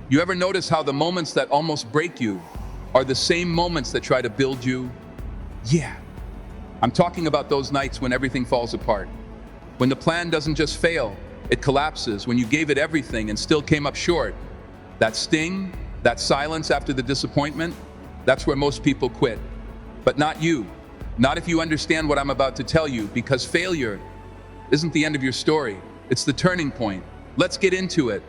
You ever notice how the moments that almost break you are the same moments that try to build you? Yeah, I'm talking about those nights when everything falls apart. When the plan doesn't just fail, it collapses. When you gave it everything and still came up short. That sting, that silence after the disappointment, that's where most people quit. But not you. Not if you understand what I'm about to tell you, because failure isn't the end of your story. It's the turning point. Let's get into it.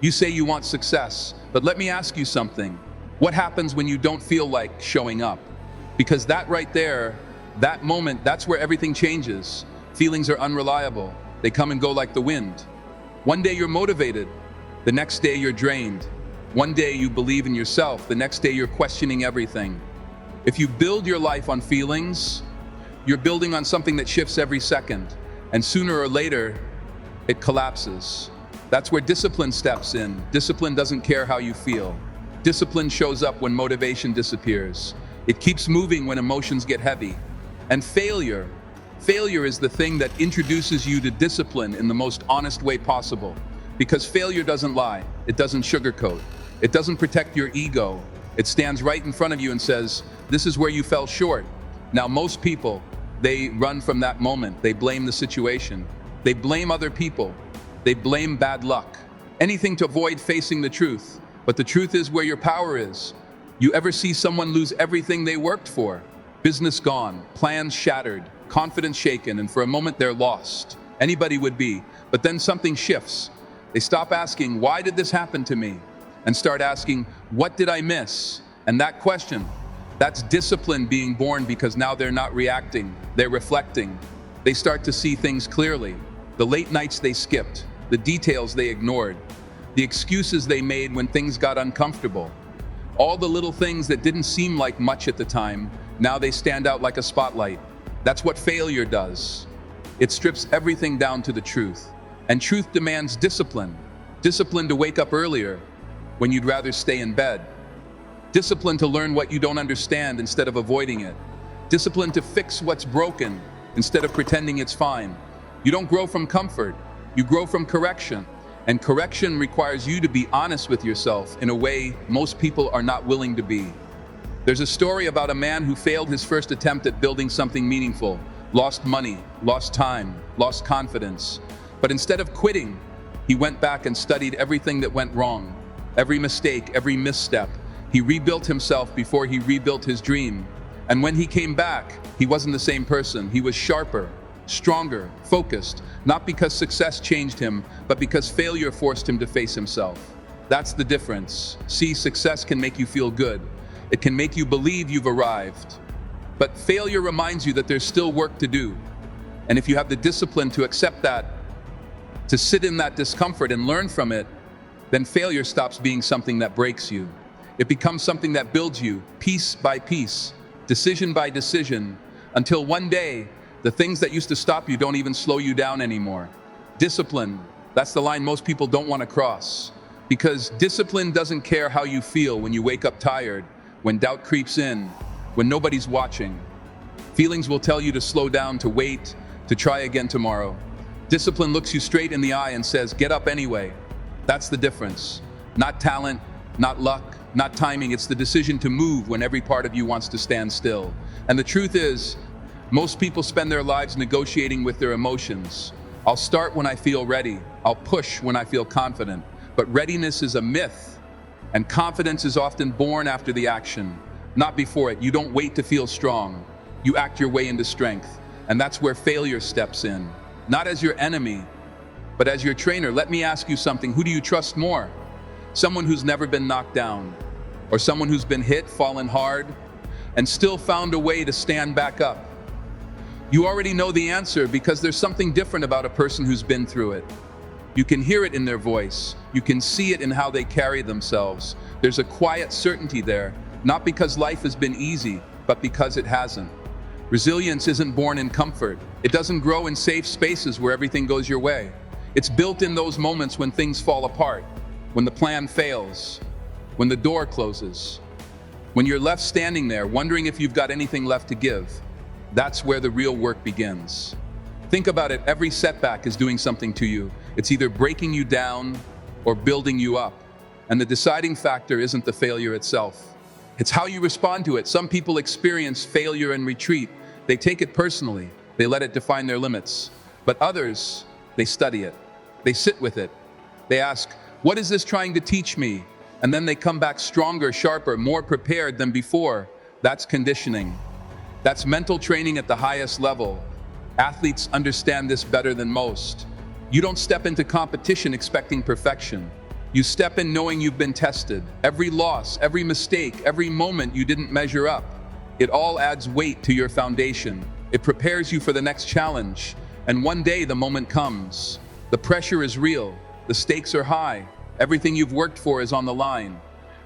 You say you want success, but let me ask you something. What happens when you don't feel like showing up? Because that right there, that moment, that's where everything changes. Feelings are unreliable. They come and go like the wind. One day you're motivated. The next day you're drained. One day you believe in yourself. The next day you're questioning everything. If you build your life on feelings, you're building on something that shifts every second. And sooner or later, it collapses. That's where discipline steps in. Discipline doesn't care how you feel. Discipline shows up when motivation disappears. It keeps moving when emotions get heavy. And failure is the thing that introduces you to discipline in the most honest way possible. Because failure doesn't lie. It doesn't sugarcoat. It doesn't protect your ego. It stands right in front of you and says, this is where you fell short. Now, most people, they run from that moment. They blame the situation. They blame other people. They blame bad luck. Anything to avoid facing the truth. But the truth is where your power is. You ever see someone lose everything they worked for? Business gone, plans shattered, confidence shaken, and for a moment they're lost. Anybody would be. But then something shifts. They stop asking, why did this happen to me? And start asking, what did I miss? And that question, that's discipline being born, because now they're not reacting, they're reflecting. They start to see things clearly. The late nights they skipped, the details they ignored, the excuses they made when things got uncomfortable. All the little things that didn't seem like much at the time, now they stand out like a spotlight. That's what failure does. It strips everything down to the truth. And truth demands discipline. Discipline to wake up earlier when you'd rather stay in bed. Discipline to learn what you don't understand instead of avoiding it. Discipline to fix what's broken instead of pretending it's fine. You don't grow from comfort, you grow from correction. And correction requires you to be honest with yourself in a way most people are not willing to be. There's a story about a man who failed his first attempt at building something meaningful, lost money, lost time, lost confidence. But instead of quitting, he went back and studied everything that went wrong, every mistake, every misstep. He rebuilt himself before he rebuilt his dream. And when he came back, he wasn't the same person. He was sharper, stronger, focused, not because success changed him, but because failure forced him to face himself. That's the difference. See, success can make you feel good. It can make you believe you've arrived. But failure reminds you that there's still work to do. And if you have the discipline to accept that, to sit in that discomfort and learn from it, then failure stops being something that breaks you. It becomes something that builds you, piece by piece, decision by decision, until one day, the things that used to stop you don't even slow you down anymore. Discipline, that's the line most people don't want to cross. Because discipline doesn't care how you feel when you wake up tired, when doubt creeps in, when nobody's watching. Feelings will tell you to slow down, to wait, to try again tomorrow. Discipline looks you straight in the eye and says, get up anyway. That's the difference. Not talent, not luck, not timing. It's the decision to move when every part of you wants to stand still. And the truth is, most people spend their lives negotiating with their emotions. I'll start when I feel ready. I'll push when I feel confident. But readiness is a myth, and confidence is often born after the action, not before it. You don't wait to feel strong. You act your way into strength. And that's where failure steps in. Not as your enemy, but as your trainer. Let me ask you something. Who do you trust more? Someone who's never been knocked down, or someone who's been hit, fallen hard, and still found a way to stand back up? You already know the answer, because there's something different about a person who's been through it. You can hear it in their voice. You can see it in how they carry themselves. There's a quiet certainty there, not because life has been easy, but because it hasn't. Resilience isn't born in comfort. It doesn't grow in safe spaces where everything goes your way. It's built in those moments when things fall apart, when the plan fails, when the door closes, when you're left standing there wondering if you've got anything left to give. That's where the real work begins. Think about it. Every setback is doing something to you. It's either breaking you down or building you up. And the deciding factor isn't the failure itself. It's how you respond to it. Some people experience failure and retreat. They take it personally. They let it define their limits. But others, they study it. They sit with it. They ask, what is this trying to teach me? And then they come back stronger, sharper, more prepared than before. That's conditioning. That's mental training at the highest level. Athletes understand this better than most. You don't step into competition expecting perfection. You step in knowing you've been tested. Every loss, every mistake, every moment you didn't measure up, it all adds weight to your foundation. It prepares you for the next challenge. And one day the moment comes. The pressure is real. The stakes are high. Everything you've worked for is on the line.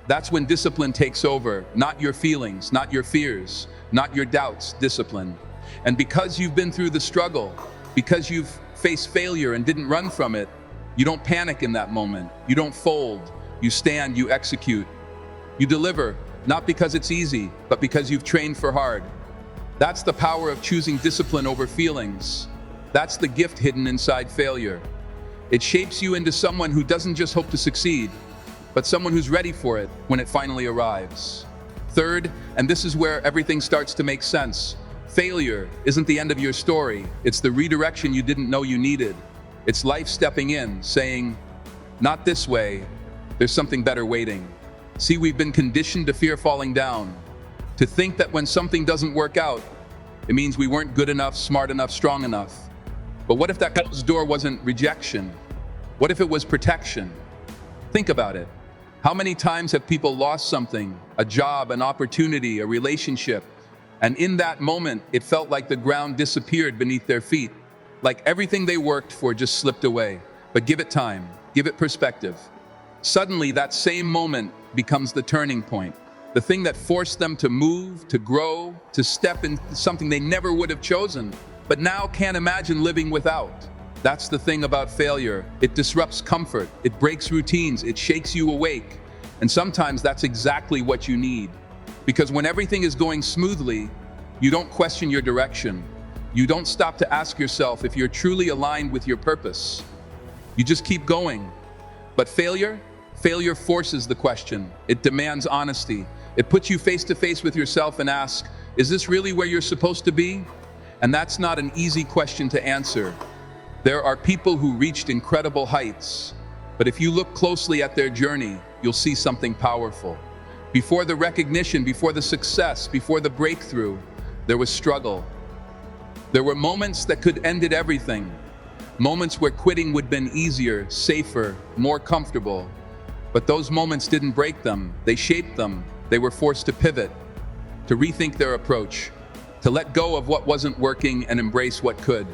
That's when discipline takes over. Not your feelings, not your fears, not your doubts, discipline. And because you've been through the struggle, because you've faced failure and didn't run from it, you don't panic in that moment. You don't fold. You stand, you execute. You deliver, not because it's easy, but because you've trained for hard. That's the power of choosing discipline over feelings. That's the gift hidden inside failure. It shapes you into someone who doesn't just hope to succeed, but someone who's ready for it when it finally arrives. Third, and this is where everything starts to make sense, failure isn't the end of your story. It's the redirection you didn't know you needed. It's life stepping in, saying, not this way, there's something better waiting. See, we've been conditioned to fear falling down, to think that when something doesn't work out, it means we weren't good enough, smart enough, strong enough. But what if that closed door wasn't rejection? What if it was protection? Think about it. How many times have people lost something, a job, an opportunity, a relationship, and in that moment, it felt like the ground disappeared beneath their feet, like everything they worked for just slipped away. But give it time, give it perspective. Suddenly, that same moment becomes the turning point, the thing that forced them to move, to grow, to step into something they never would have chosen, but now can't imagine living without. That's the thing about failure. It disrupts comfort, it breaks routines, it shakes you awake. And sometimes that's exactly what you need. Because when everything is going smoothly, you don't question your direction. You don't stop to ask yourself if you're truly aligned with your purpose. You just keep going. But failure forces the question. It demands honesty. It puts you face to face with yourself and asks, is this really where you're supposed to be? And that's not an easy question to answer. There are people who reached incredible heights, but if you look closely at their journey, you'll see something powerful. Before the recognition, before the success, before the breakthrough, there was struggle. There were moments that could have ended everything. Moments where quitting would have been easier, safer, more comfortable. But those moments didn't break them. They shaped them. They were forced to pivot, to rethink their approach, to let go of what wasn't working and embrace what could.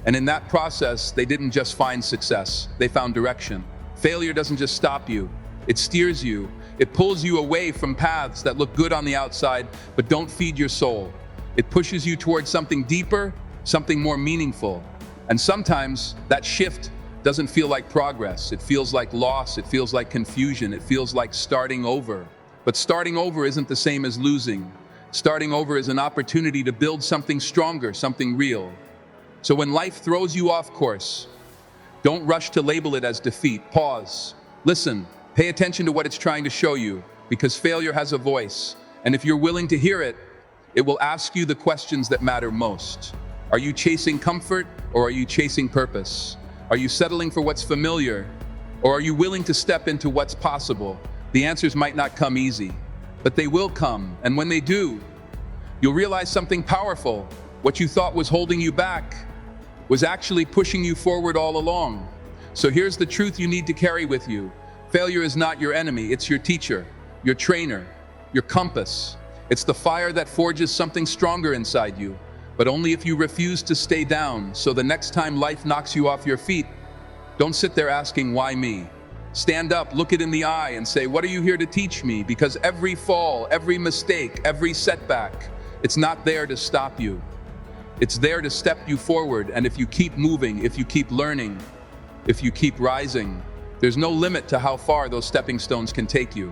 And in that process, they didn't just find success, they found direction. Failure doesn't just stop you, it steers you. It pulls you away from paths that look good on the outside, but don't feed your soul. It pushes you towards something deeper, something more meaningful. And sometimes that shift doesn't feel like progress. It feels like loss, it feels like confusion, it feels like starting over. But starting over isn't the same as losing. Starting over is an opportunity to build something stronger, something real. So when life throws you off course, don't rush to label it as defeat. Pause. Listen. Pay attention to what it's trying to show you, because failure has a voice. And if you're willing to hear it, it will ask you the questions that matter most. Are you chasing comfort, or are you chasing purpose? Are you settling for what's familiar, or are you willing to step into what's possible? The answers might not come easy, but they will come. And when they do, you'll realize something powerful. What you thought was holding you back was actually pushing you forward all along. So here's the truth you need to carry with you. Failure is not your enemy, it's your teacher, your trainer, your compass. It's the fire that forges something stronger inside you, but only if you refuse to stay down. So the next time life knocks you off your feet, don't sit there asking, why me? Stand up, look it in the eye and say, what are you here to teach me? Because every fall, every mistake, every setback, it's not there to stop you. It's there to step you forward. And if you keep moving, if you keep learning, if you keep rising, there's no limit to how far those stepping stones can take you.